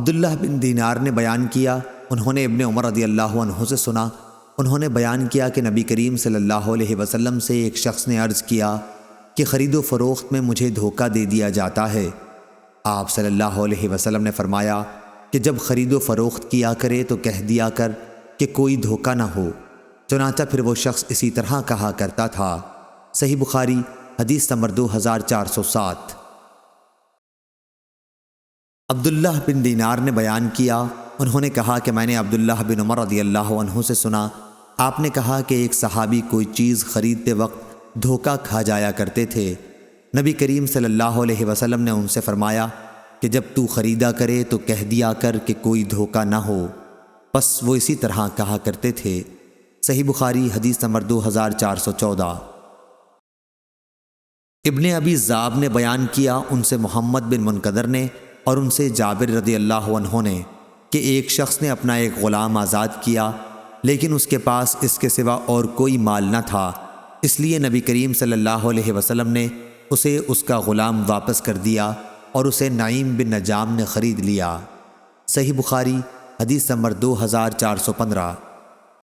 عبداللہ بن دینار نے بیان کیا، انہوں نے ابن عمر رضی اللہ عنہ سے سنا، انہوں نے بیان کیا کہ نبی کریم صلی اللہ علیہ وسلم سے ایک شخص نے عرض کیا کہ خرید و فروخت میں مجھے دھوکہ دے دیا جاتا ہے۔ آپ صلی اللہ علیہ وسلم نے فرمایا کہ جب خرید و فروخت کیا کرے تو کہہ دیا کر کہ کوئی دھوکہ نہ ہو۔ چنانچہ پھر وہ شخص اسی طرح کہا کرتا تھا۔ صحیح بخاری حدیث نمبر 2407۔ عبداللہ بن دینار نے بیان کیا، انہوں نے کہا کہ میں نے عبداللہ بن عمر رضی اللہ عنہ سے سنا، آپ نے کہا کہ ایک صحابی کوئی چیز خریدتے وقت دھوکہ کھا جایا کرتے تھے۔ نبی کریم صلی اللہ علیہ وسلم نے ان سے فرمایا کہ جب تو خریدا کرے تو کہہ دیا کر کہ کوئی دھوکہ نہ ہو۔ پس وہ اسی طرح کہا کرتے تھے۔ صحیح بخاری حدیث نمبر 2414۔ ابن ابی ذئب نے بیان کیا، ان سے محمد بن منکدر نے اور ان سے جابر رضی اللہ عنہ نے کہ ایک شخص نے اپنا ایک غلام آزاد کیا، لیکن اس کے پاس اس کے سوا اور کوئی مال نہ تھا، اس لیے نبی کریم صلی اللہ علیہ وسلم نے اسے اس کا غلام واپس کر دیا اور اسے نعیم بن نجام نے خرید لیا۔ صحیح بخاری حدیث نمبر 2415۔